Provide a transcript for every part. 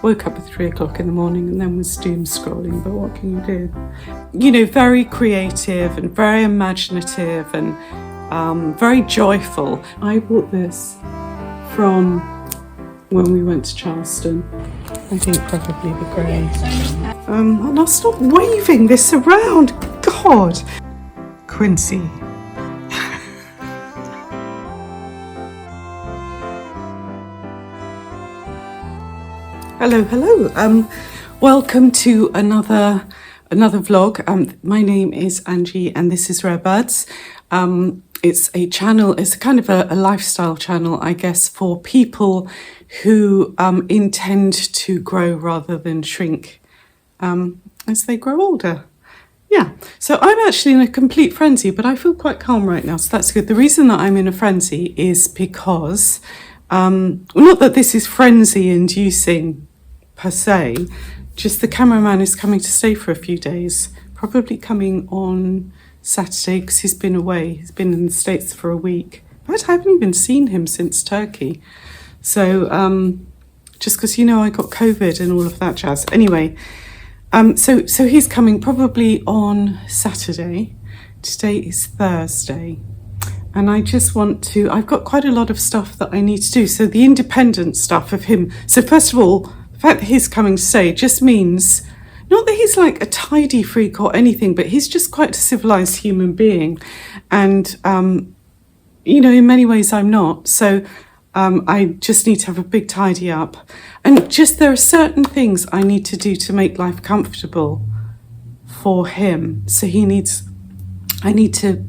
Woke up at 3 o'clock in the morning and then was doom scrolling, but what can you do? You know, very creative and very imaginative and very joyful. I bought this from when we went to Charleston. I think probably the grey. And I'll stop waving this around. God. Quincy. Hello. Welcome to another vlog. My name is Angie and this is Rarebirds. It's a channel, it's kind of a lifestyle channel, I guess, for people who intend to grow rather than shrink as they grow older. Yeah, so I'm actually in a complete frenzy, but I feel quite calm right now, so that's good. The reason that I'm in a frenzy is because, not that this is frenzy inducing per se, just the cameraman is coming to stay for a few days, probably coming on Saturday because he's been away. He's been in the States for a week. But I haven't even seen him since Turkey. So just because, you know, I got COVID and all of that jazz. Anyway, so he's coming probably on Saturday. Today is Thursday. And I just want to, I've got quite a lot of stuff that I need to do. So the independent stuff of him. So first of all, the fact that he's coming to stay just means, not that he's like a tidy freak or anything, but he's just quite a civilized human being. And, you know, in many ways I'm not. So I just need to have a big tidy up. And just there are certain things I need to do to make life comfortable for him. So I need to,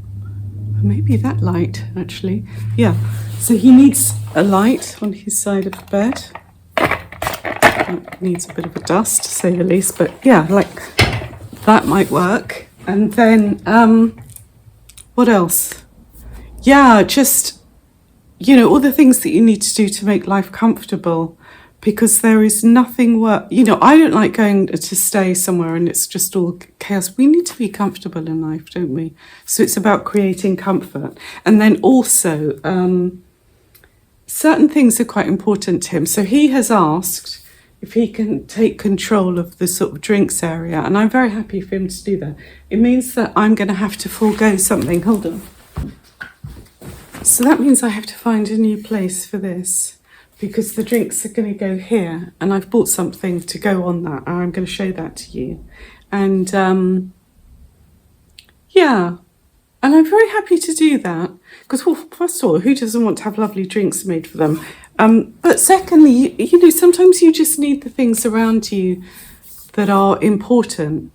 maybe that light actually. Yeah. So he needs a light on his side of the bed. It needs a bit of a dust to say the least, but yeah, like that might work. And then what else? Yeah, just, you know, all the things that you need to do to make life comfortable, because there is nothing worse. You know, I don't like going to stay somewhere and it's just all chaos. We need to be comfortable in life, don't we? So it's about creating comfort. And then also certain things are quite important to him. So he has asked if he can take control of the sort of drinks area, and I'm very happy for him to do that. It means that I'm going to have to forego something. Hold on. So that means I have to find a new place for this, because the drinks are going to go here, and I've bought something to go on that, and I'm going to show that to you. And yeah, and I'm very happy to do that, because, well, first of all, who doesn't want to have lovely drinks made for them? But secondly, you know, sometimes you just need the things around you that are important.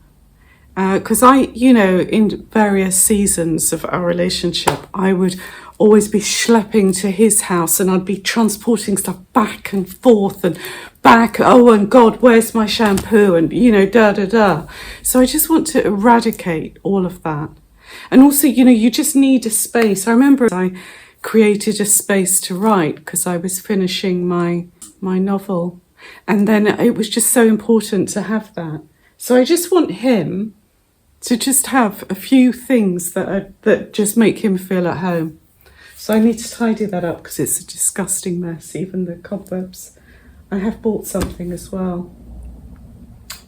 Because you know, in various seasons of our relationship, I would always be schlepping to his house and I'd be transporting stuff back and forth and back. Oh, and God, where's my shampoo? And, you know, da. So I just want to eradicate all of that. And also, you know, you just need a space. I remember I created a space to write because I was finishing my novel, and then it was just so important to have that. So I just want him to just have a few things that just make him feel at home. So I need to tidy that up because it's a disgusting mess, even the cobwebs. I have bought something as well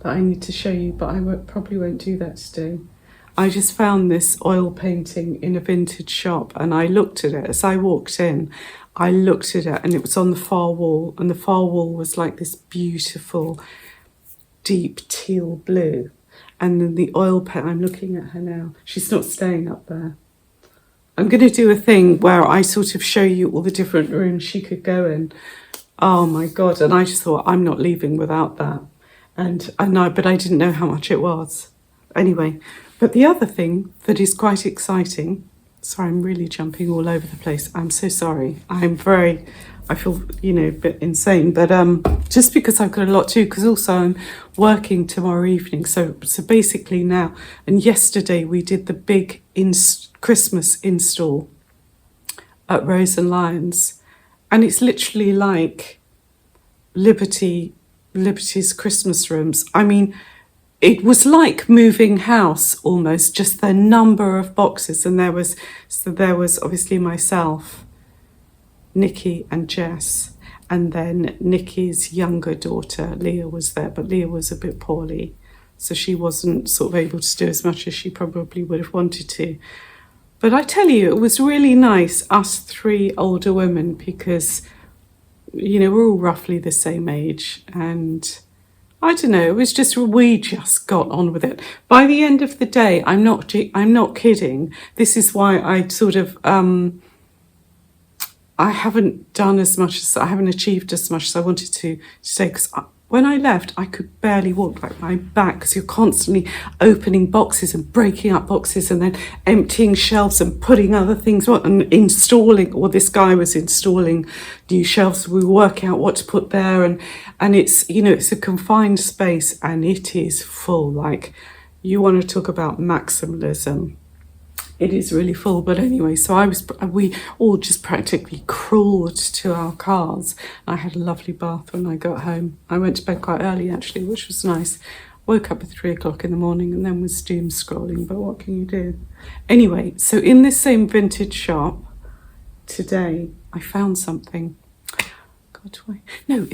that I need to show you, but I probably won't do that today. I just found this oil painting in a vintage shop, and I looked at it as I walked in. I looked at it and it was on the far wall, and the far wall was like this beautiful deep teal blue. And then the oil paint, I'm looking at her now. She's not staying up there. I'm going to do a thing where I sort of show you all the different rooms she could go in. Oh my God. And I just thought, I'm not leaving without that. And I know, but I didn't know how much it was. Anyway, but the other thing that is quite exciting, sorry, I'm really jumping all over the place. I'm so sorry. I feel, you know, a bit insane, but just because I've got a lot to do, because also I'm working tomorrow evening. So basically now, and yesterday we did the big Christmas install at Rose and Lions, and it's literally like Liberty's Christmas rooms. I mean, it was like moving house almost, just the number of boxes. And there was obviously myself, Nikki and Jess. And then Nikki's younger daughter, Leah, was there, but Leah was a bit poorly. So she wasn't sort of able to do as much as she probably would have wanted to. But I tell you, it was really nice, us three older women, because, you know, we're all roughly the same age. And I don't know, it was just, we just got on with it. By the end of the day, I'm not kidding. This is why I sort of, I haven't done as much as, I haven't achieved as much as I wanted to say, because when I left, I could barely walk, like my back, because you're constantly opening boxes and breaking up boxes and then emptying shelves and putting other things on and installing, or this guy was installing new shelves. We were working out what to put there, and it's, you know, it's a confined space and it is full. Like, you want to talk about maximalism. It is really full. But anyway, so we all just practically crawled to our cars. I had a lovely bath when I got home. I went to bed quite early, actually, which was nice. Woke up at 3 o'clock in the morning and then was doom scrolling, but what can you do? Anyway, so in this same vintage shop today, I found something. God, no,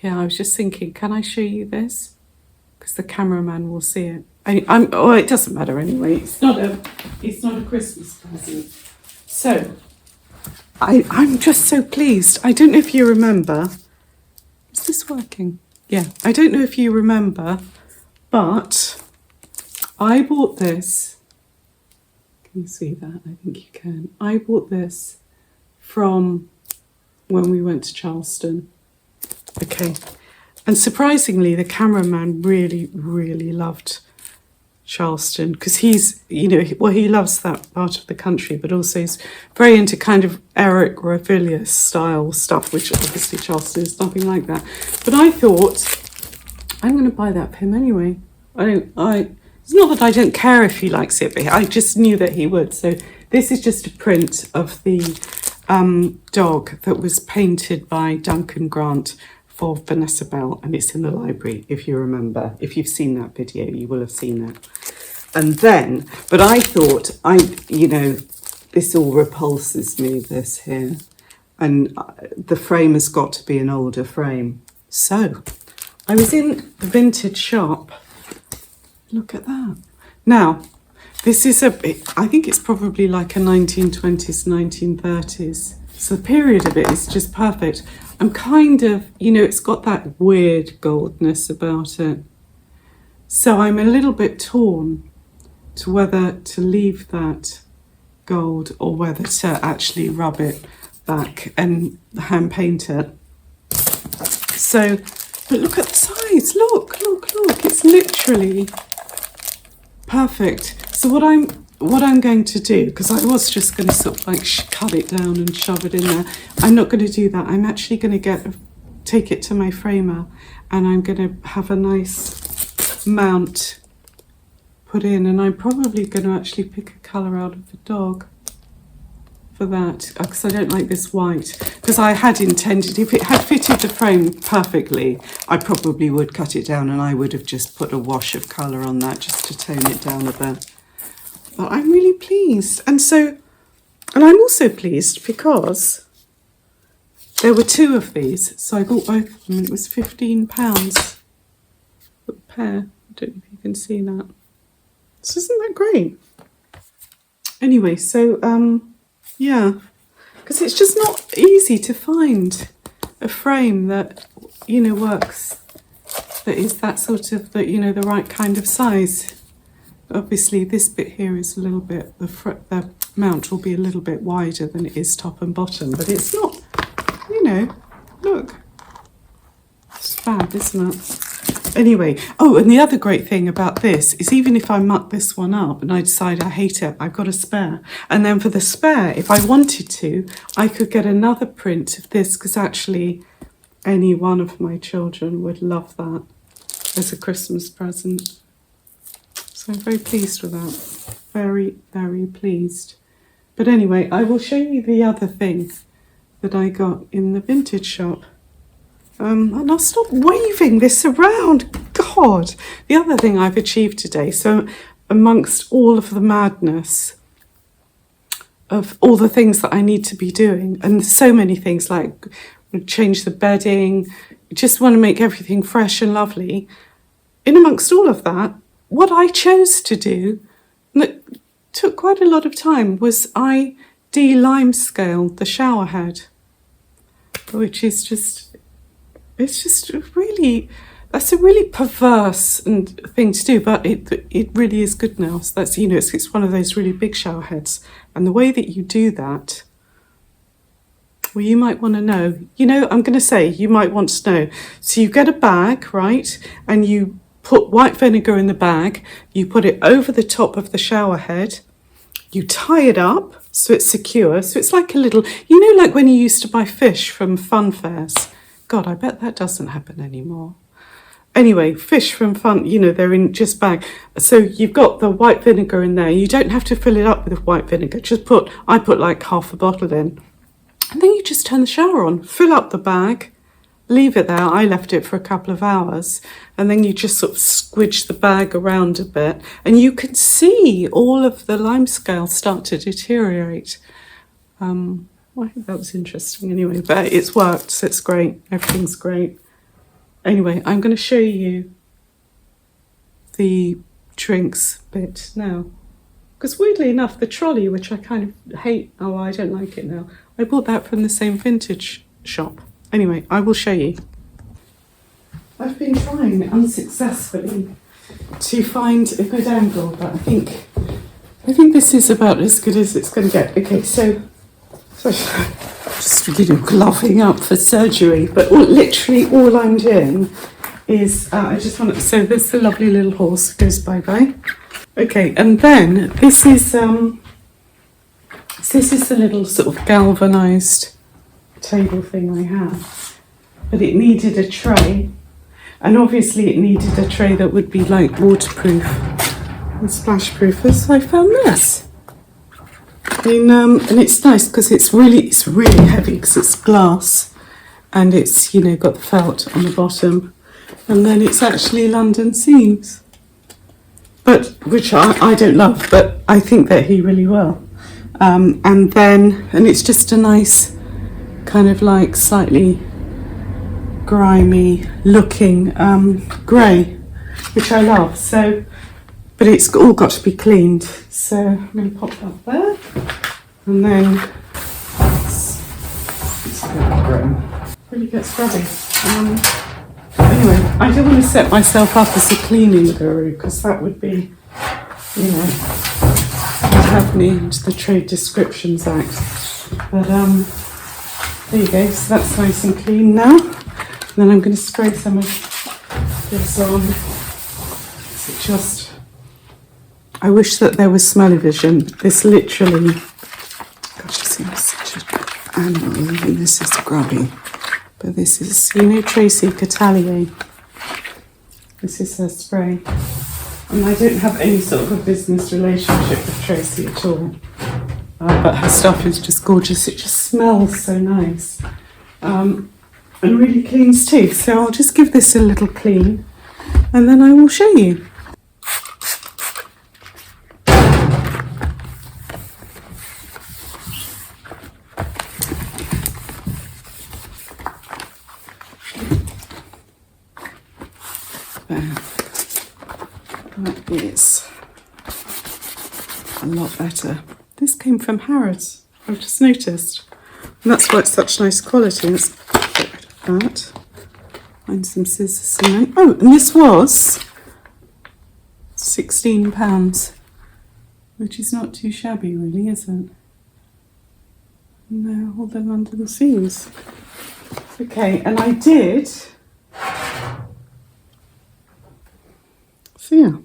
yeah, I was just thinking, can I show you this? Because the cameraman will see it. Oh, it doesn't matter anyway. It's not a Christmas present. So, I'm just so pleased. I don't know if you remember. Is this working? Yeah. I don't know if you remember, but I bought this. Can you see that? I think you can. I bought this from when we went to Charleston. Okay. And surprisingly, the cameraman really, really loved Charleston, because he's, you know, he loves that part of the country, but also he's very into kind of Eric Ravillius style stuff, which obviously Charleston is nothing like that. But I thought, I'm going to buy that for him anyway. It's not that I don't care if he likes it, but I just knew that he would. So this is just a print of the dog that was painted by Duncan Grant for Vanessa Bell, and it's in the library, if you remember. If you've seen that video, you will have seen that. And then, but I thought, you know, this all repulses me, this here. And the frame has got to be an older frame. So, I was in the vintage shop. Look at that. Now, this is I think it's probably like a 1920s, 1930s. So the period of it is just perfect. I'm kind of, you know, it's got that weird goldness about it. So I'm a little bit torn to whether to leave that gold or whether to actually rub it back and hand paint it. So, but look at the size. Look. It's literally perfect. So what I'm going to do, because I was just going to sort of like cut it down and shove it in there. I'm not going to do that. I'm actually going to take it to my framer, and I'm going to have a nice mount put in, and I'm probably going to actually pick a colour out of the dog for that, because I don't like this white. Because I had intended, if it had fitted the frame perfectly, I probably would cut it down and I would have just put a wash of colour on that just to tone it down a bit. But I'm really pleased. And I'm also pleased because there were two of these. So I bought both of them, and it was £15 a pair. I don't know if you can see that. So isn't that great? Anyway, so, yeah. Because it's just not easy to find a frame that, you know, works. That is that sort of, you know, the right kind of size. Obviously, this bit here is a little bit, the mount will be a little bit wider than it is top and bottom, but it's not, you know, look. It's fab, isn't it? Anyway, oh, and the other great thing about this is even if I muck this one up and I decide I hate it, I've got a spare. And then for the spare, if I wanted to, I could get another print of this, because actually any one of my children would love that as a Christmas present. So I'm very pleased with that. Very, very pleased. But anyway, I will show you the other thing that I got in the vintage shop. And I'll stop waving this around. God! The other thing I've achieved today, so amongst all of the madness of all the things that I need to be doing, and so many things like change the bedding. You just want to make everything fresh and lovely. In amongst all of that, what I chose to do, and it took quite a lot of time, was I de-limescaled the shower head, which is just, it's just really, that's a really perverse thing to do, but it really is good now. So that's, you know, it's one of those really big shower heads. And the way that you do that, well, you might want to know, you know, I'm going to say you might want to know. So you get a bag, right? And you put white vinegar in the bag, you put it over the top of the shower head, you tie it up so it's secure. So it's like a little, you know, like when you used to buy fish from fun fairs. God, I bet that doesn't happen anymore. Anyway, fish from fun, you know, they're in just bag. So you've got the white vinegar in there. You don't have to fill it up with white vinegar. I put like half a bottle in. And then you just turn the shower on, fill up the bag, leave it there. I left it for a couple of hours. And then you just sort of squidge the bag around a bit. And you can see all of the limescale start to deteriorate. Well, I think that was interesting anyway. But it's worked, so it's great. Everything's great. Anyway, I'm going to show you the drinks bit now. Because weirdly enough, the trolley, which I kind of hate, oh, I don't like it now. I bought that from the same vintage shop. Anyway, I will show you. I've been trying unsuccessfully to find a good angle, but I think this is about as good as it's going to get. Okay, so just really gloving up for surgery, but literally all I'm doing is I just want to. So this is a lovely little horse that goes bye-bye. Okay, and then this is the little sort of galvanised table thing I have, but it needed a tray, and obviously it needed a tray that would be like waterproof and splashproof. So I found this. And it's nice because it's really heavy because it's glass, and it's, you know, got the felt on the bottom, and then it's actually London seams, but which I don't love, but I think that he really will. And it's just a nice kind of like slightly grimy looking grey, which I love. So, but it's all got to be cleaned. So I'm going to pop that there, and then it's really gets grubby. Anyway, I don't want to set myself up as a cleaning guru, because that would be, you know, have me into the Trade Descriptions Act. But there you go. So that's nice and clean now. And then I'm going to spray some of this on. It's just, I wish that there was smell-o-vision. This literally, gosh, it seems such an animal, and this is grubby. But this is, you know, Tracy Catalier. This is her spray. And I don't have any sort of a business relationship with Tracy at all. But her stuff is just gorgeous. It just smells so nice. And really cleans too. So I'll just give this a little clean, and then I will show you. That is a lot better. This came from Harrods, I've just noticed. And that's why it's such nice quality. Let's get rid of that. Find some scissors and then, oh, and this was £16, which is not too shabby really, is it? No, all the London seams. Okay, and I did, so yeah,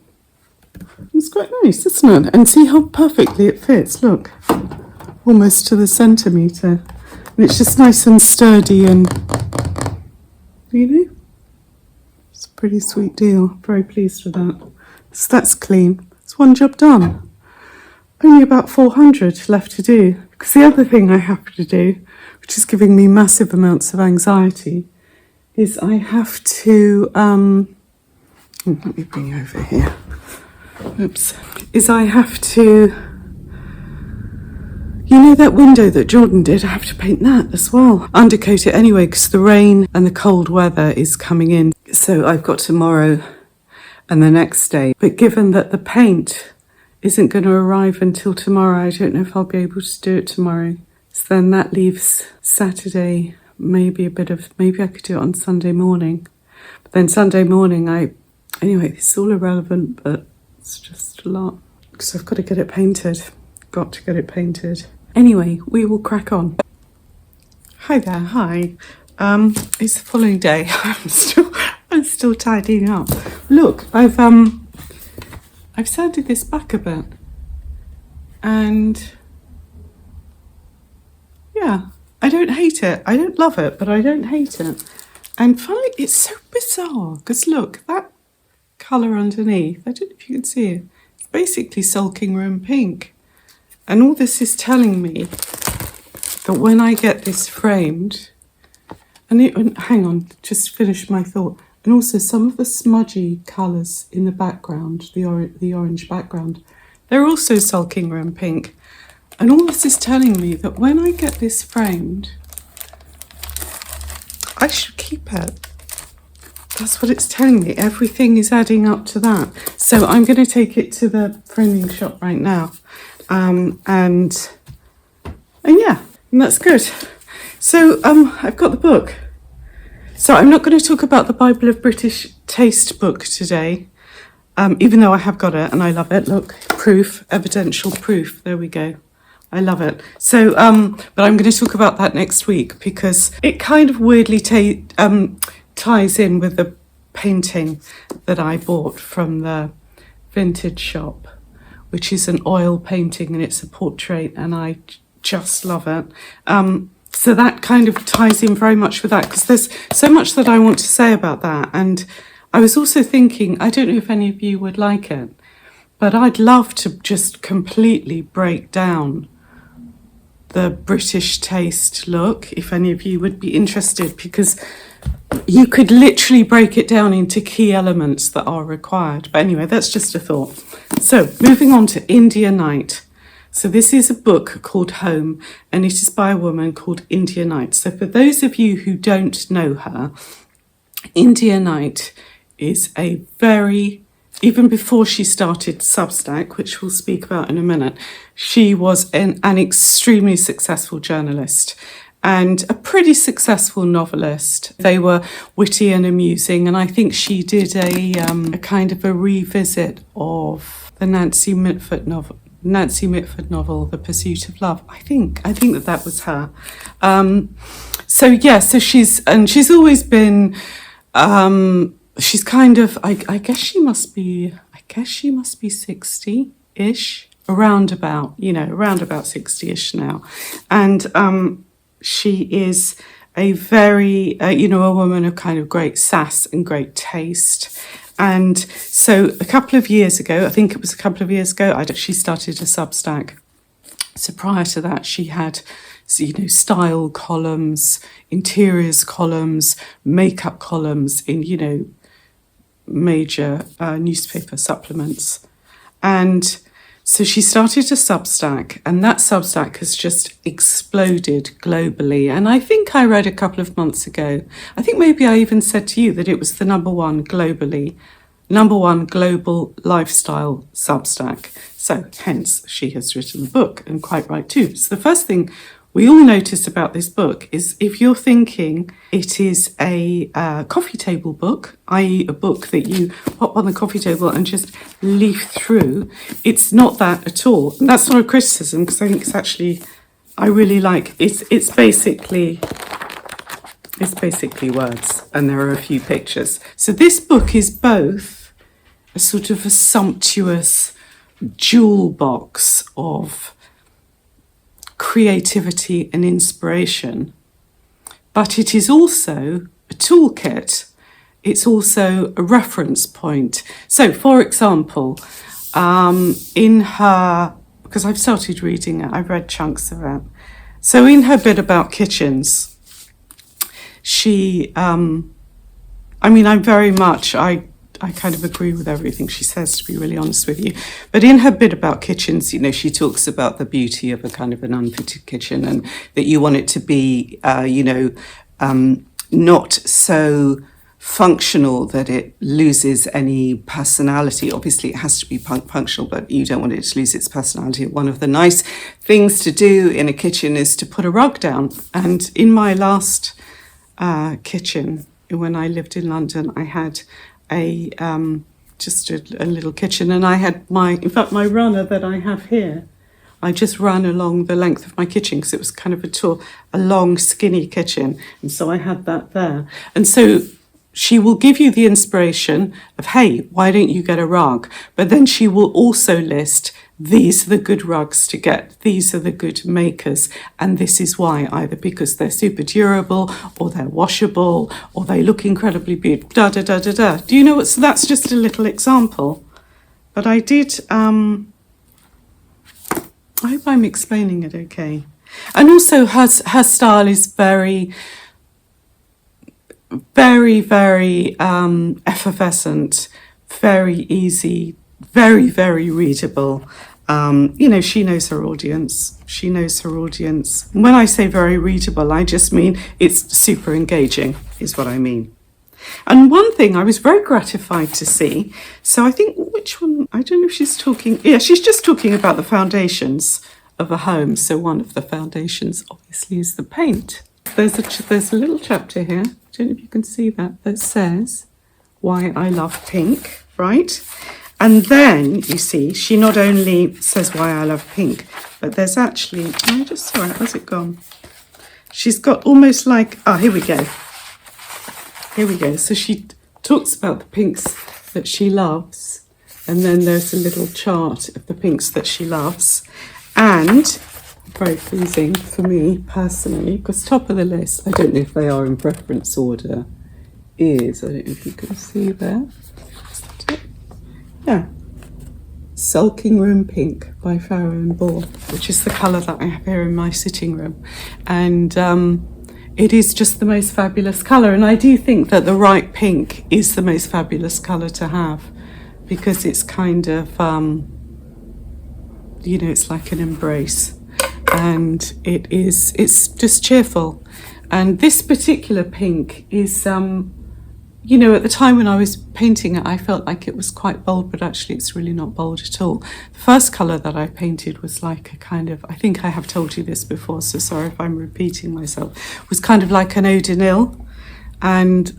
it's quite nice, isn't it? And see how perfectly it fits, look, almost to the centimetre. And it's just nice and sturdy, and, you know, it's a pretty sweet deal. Very pleased with that. So that's clean. It's one job done. Only about 400 left to do. Because the other thing I have to do, which is giving me massive amounts of anxiety, is I have to, let me bring you over here. Oops. Is I have to You know that window that Jordan did? I have to paint that as well. Undercoat it anyway because the rain and the cold weather is coming in. So I've got tomorrow and the next day. But given that the paint isn't going to arrive until tomorrow, I don't know if I'll be able to do it tomorrow. So then that leaves Saturday, maybe I could do it on Sunday morning. But then Sunday morning, anyway, it's all irrelevant, but it's just a lot. Because I've got to get it painted. Got to get it painted. Anyway, we will crack on. Hi there, hi. It's the following day. I'm still tidying up. Look, I've sanded this back a bit. And yeah, I don't hate it. I don't love it, but I don't hate it. And finally, it's so bizarre because look, that colour underneath, I don't know if you can see it. It's basically sulking room pink. And all this is telling me that when I get this framed, and hang on, just finish my thought. And also some of the smudgy colours in the background, the orange background, they're also sulking room pink. And all this is telling me that when I get this framed, I should keep it. That's what it's telling me. Everything is adding up to that. So I'm going to take it to the framing shop right now. And yeah, and that's good. So I've got the book. So I'm not going to talk about the Bible of British Taste book today, even though I have got it and I love it. Look, proof, evidential proof. There we go. I love it. So, but I'm going to talk about that next week because it kind of weirdly ties in with the painting that I bought from the vintage shop, which is an oil painting and it's a portrait and I just love it. So that kind of ties in very much with that because there's so much that I want to say about that. And I was also thinking, I don't know if any of you would like it, but I'd love to just completely break down the British taste look, if any of you would be interested, because you could literally break it down into key elements that are required. But anyway, that's just a thought. So moving on to India Night. So this is a book called Home, and it is by a woman called India Night. So for those of you who don't know her, India Night is a very, even before she started Substack, which we'll speak about in a minute, she was an extremely successful journalist and a pretty successful novelist. They were witty and amusing, and I think she did a kind of a revisit of the Nancy Mitford novel, The Pursuit of Love. I think that was her. So she's always been. She's kind of. I guess she must be 60-ish, around about 60-ish now, and she is a very a woman of kind of great sass and great taste. And so a couple of years ago, she started a Substack. So prior to that, she had, style columns, interiors columns, makeup columns in, major newspaper supplements. And so she started a Substack, and that Substack has just exploded globally. And I think I read a couple of months ago, I think maybe I even said to you that it was the number one global lifestyle Substack. So hence she has written the book, and quite right too. So the first thing we all notice about this book is if you're thinking it is a coffee table book, i.e. a book that you pop on the coffee table and just leaf through, it's not that at all. And that's not a criticism, because I think it's actually, I really like, it's basically words, and there are a few pictures. So this book is both a sort of a sumptuous jewel box of creativity and inspiration, but it is also a toolkit. It's also a reference point. So, for example, in her, because I've started reading it, I've read chunks of it. So in her bit about kitchens, she, I kind of agree with everything she says, to be really honest with you. But in her bit about kitchens, you know, she talks about the beauty of a kind of an unfitted kitchen, and that you want it to be, not so functional that it loses any personality. Obviously, it has to be functional, but you don't want it to lose its personality. One of the nice things to do in a kitchen is to put a rug down. And in my last kitchen, when I lived in London, I had just a little kitchen, and I had my runner that I have here. I just ran along the length of my kitchen because it was kind of a long, skinny kitchen, and so I had that there. And so she will give you the inspiration of, hey, why don't you get a rug? But then she will also list, these are the good rugs to get, these are the good makers, and this is why, either because they're super durable, or they're washable, or they look incredibly beautiful, da da da da da. Do you know what? So that's just a little example. But I did, I hope I'm explaining it okay. And also her style is very, very, very effervescent, very easy, very, very readable. She knows her audience. She knows her audience. When I say very readable, I just mean it's super engaging, is what I mean. And one thing I was very gratified to see, so I think, which one, I don't know if she's talking, yeah, she's just talking about the foundations of a home. So one of the foundations obviously is the paint. There's a little chapter here, I don't know if you can see that says why I love pink, right? And then, you see, she not only says why I love pink, but there's actually, I just saw it, how's it gone? She's got almost like, here we go. Here we go. So she talks about the pinks that she loves, and then there's a little chart of the pinks that she loves. And very pleasing for me personally, because top of the list, I don't know if they are in preference order, is, I don't know if you can see there. Is that it? Yeah. Sulking Room Pink by Farrow and Ball, which is the colour that I have here in my sitting room. And it is just the most fabulous colour. And I do think that the right pink is the most fabulous colour to have, because it's kind of, it's like an embrace. And it's just cheerful. And this particular pink is, at the time when I was painting it, I felt like it was quite bold, but actually it's really not bold at all. The first colour that I painted was like a kind of, I think I have told you this before, so sorry if I'm repeating myself, was kind of like an eau de Nil. And it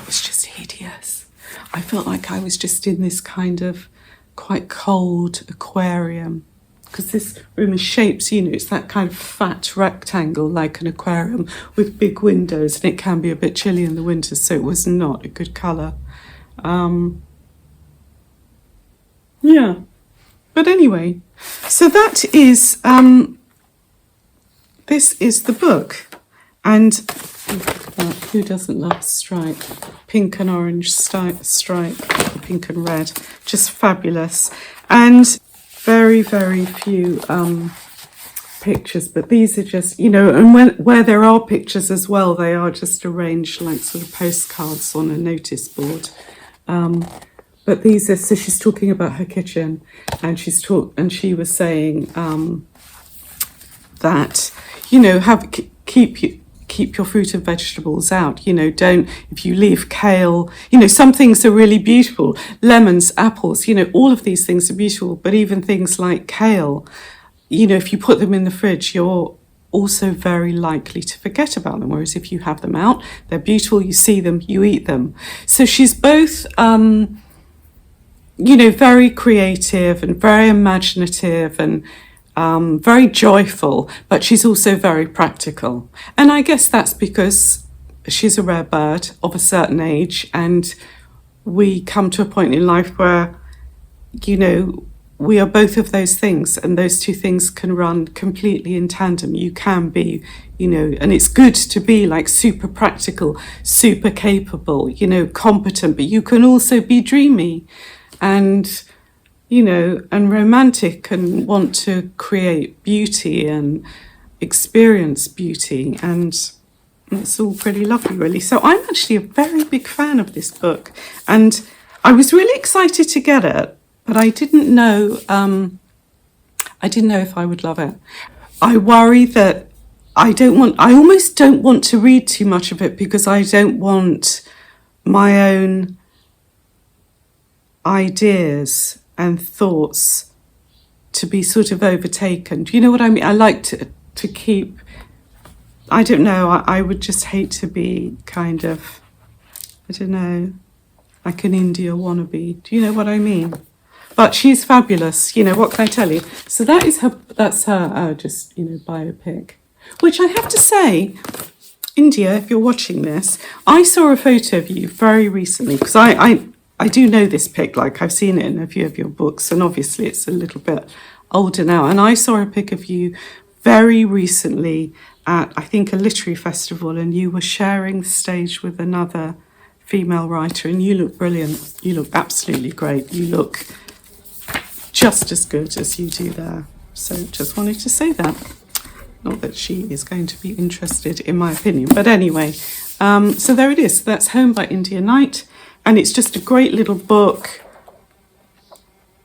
was just hideous. I felt like I was just in this kind of quite cold aquarium. Because this room is shaped, it's that kind of fat rectangle like an aquarium with big windows, and it can be a bit chilly in the winter, so it was not a good colour. But anyway, so that is, this is the book. And who doesn't love stripe? Pink and orange stripe, pink and red, just fabulous. And very, very few pictures, but these are just, and where there are pictures as well, they are just arranged like sort of postcards on a notice board. But these are, so she's talking about her kitchen, and she was saying that, keep your fruit and vegetables out. Don't, if you leave kale, some things are really beautiful. Lemons, apples, all of these things are beautiful. But even things like kale, if you put them in the fridge, you're also very likely to forget about them. Whereas if you have them out, they're beautiful, you see them, you eat them. So she's both, very creative and very imaginative and very joyful, but she's also very practical. And I guess that's because she's a rare bird of a certain age, and we come to a point in life where, we are both of those things, and those two things can run completely in tandem. You can be, and it's good to be like super practical, super capable, competent, but you can also be dreamy and and romantic, and want to create beauty and experience beauty. And it's all pretty lovely, really. So I'm actually a very big fan of this book, and I was really excited to get it, but I didn't know if I would love it. I worry that I almost don't want to read too much of it, because I don't want my own ideas and thoughts to be sort of overtaken. Do you know what I mean? I like to keep, I don't know, I would just hate to be kind of, I don't know, like an India wannabe. Do you know what I mean? But she's fabulous, you know, what can I tell you? So that's her just, you know, biopic. Which I have to say, India, if you're watching this, I saw a photo of you very recently, because I do know this pic, like I've seen it in a few of your books, and obviously it's a little bit older now. And I saw a pic of you very recently at, I think, a literary festival, and you were sharing the stage with another female writer, and you look brilliant. You look absolutely great. You look just as good as you do there. So just wanted to say that. Not that she is going to be interested in my opinion, but anyway. So there it is. That's Home by India Knight. And it's just a great little book.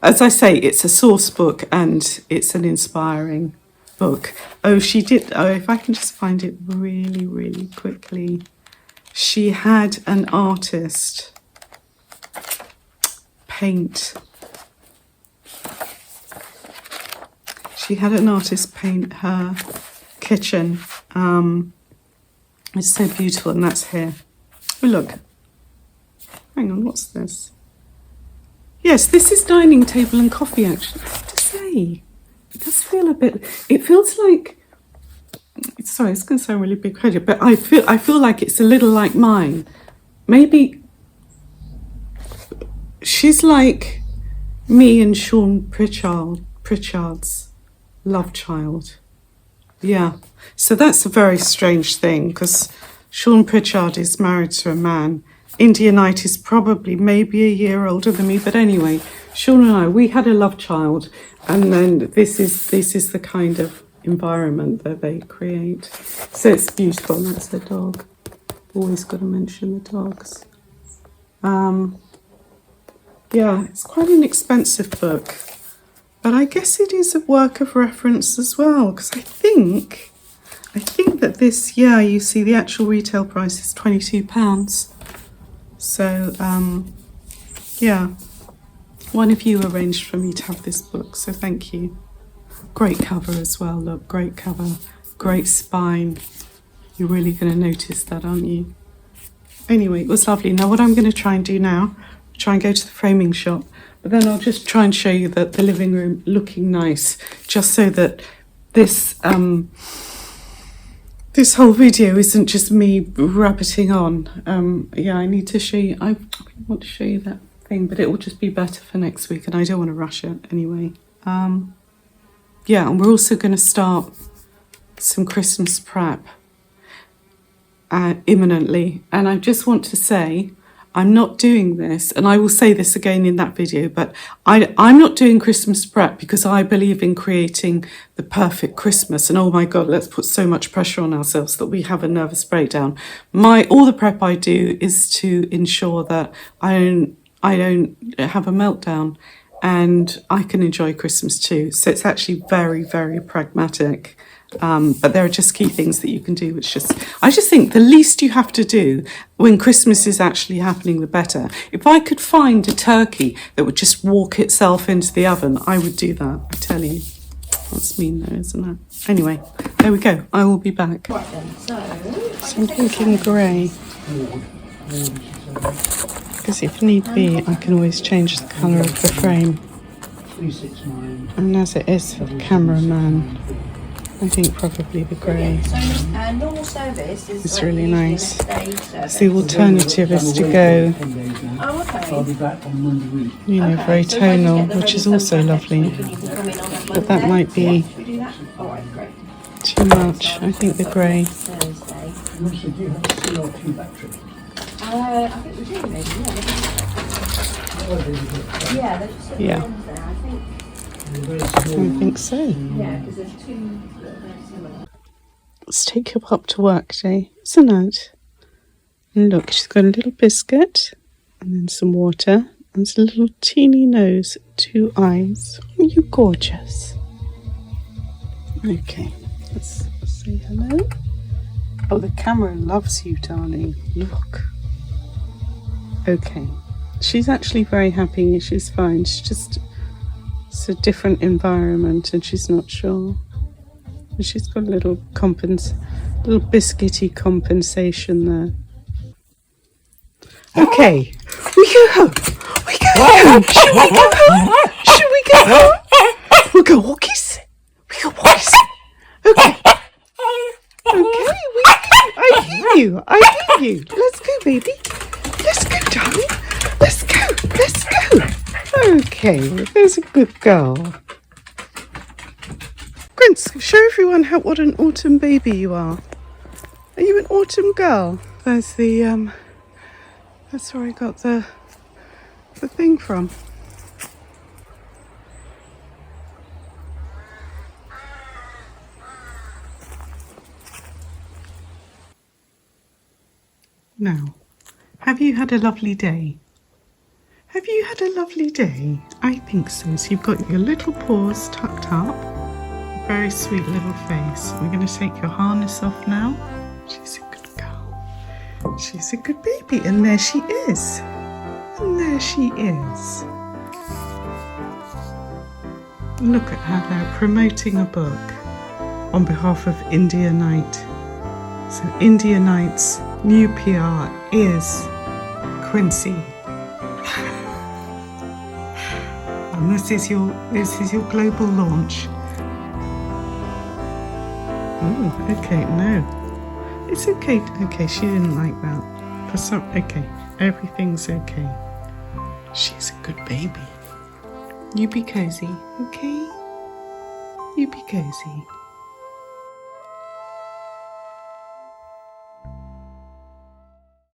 As I say, it's a source book and it's an inspiring book. If I can just find it really, really quickly. She had an artist paint. She had an artist paint her kitchen. It's so beautiful, and that's here. Oh, look. Hang on, what's this? Yes, this is dining table and coffee, actually. I have to say, it does feel a bit, it feels like, sorry, it's going to sound really big-headed, but I feel like it's a little like mine. Maybe she's like me and Sean Pritchard's love child. Yeah, so that's a very strange thing, because Sean Pritchard is married to a man. India Knight is probably maybe a year older than me, but anyway, Sean and I, we had a love child, and then this is the kind of environment that they create. So it's beautiful. And that's the dog. Always got to mention the dogs. Yeah, it's quite an expensive book, but I guess it is a work of reference as well, because I think that this, yeah, you see the actual retail price is £22. So, yeah, one of you arranged for me to have this book, so thank you. Great cover as well, look, great cover, great spine. You're really going to notice that, aren't you? Anyway, it was lovely. Now what I'm going to try and do now, try and go to the framing shop, but then I'll just try and show you the living room looking nice, just so that this this whole video isn't just me rabbiting on. Yeah, I need to show you, I want to show you that thing, but it will just be better for next week, and I don't want to rush it anyway. Yeah, and we're also going to start some Christmas prep imminently, and I just want to say, I'm not doing this, and I will say this again in that video, but I'm not doing Christmas prep because I believe in creating the perfect Christmas. And oh my God, let's put so much pressure on ourselves that we have a nervous breakdown. All the prep I do is to ensure that I don't have a meltdown, and I can enjoy Christmas too. So it's actually very, very pragmatic. But there are just key things that you can do, which I just think the least you have to do when Christmas is actually happening, the better. If I could find a turkey that would just walk itself into the oven, I would do that, I tell you. That's mean though, isn't it? Anyway, there we go. I will be back. Right then, so I'm thinking grey. Because if need be, I can always change the colour of the frame. And as it is for the cameraman, I think probably the grey. So normal service is it's really nice. The alternative is to go, you know, very tonal, which is also lovely. But that might be too much. I think the grey. I think we do, maybe. Yeah, there's just yeah. ones there, I think. I think so. Yeah, because there's two that are very similar. Let's take her up to work day, isn't it? And look, she's got a little biscuit and then some water and a little teeny nose, 2 eyes. Oh, you gorgeous. Okay, let's say hello. Oh, the camera loves you, darling. Look. Okay, she's actually very happy. She's fine. It's a different environment and she's not sure. But she's got a little biscuity compensation there. Okay, we go home. We go home. Should we go home? Should we go home? We'll go walkies. We go walkies. Okay. Okay, I hear you. I hear you. Let's go, baby. Let's go, darling. Let's go. Let's go. Okay, there's a good girl. Quincy, show everyone what an autumn baby you are. Are you an autumn girl? There's the that's where I got the thing from. Now, have you had a lovely day? Have you had a lovely day? I think so. So you've got your little paws tucked up, a very sweet little face. We're going to take your harness off now. She's a good girl. She's a good baby. And there she is. And there she is. Look at how they're promoting a book on behalf of India Night. So India Night's new PR is Quincy. And this is your global launch. Oh, okay, no. It's okay. Okay, she didn't like that. For some, okay, everything's okay. She's a good baby. You be cozy, okay? You be cozy.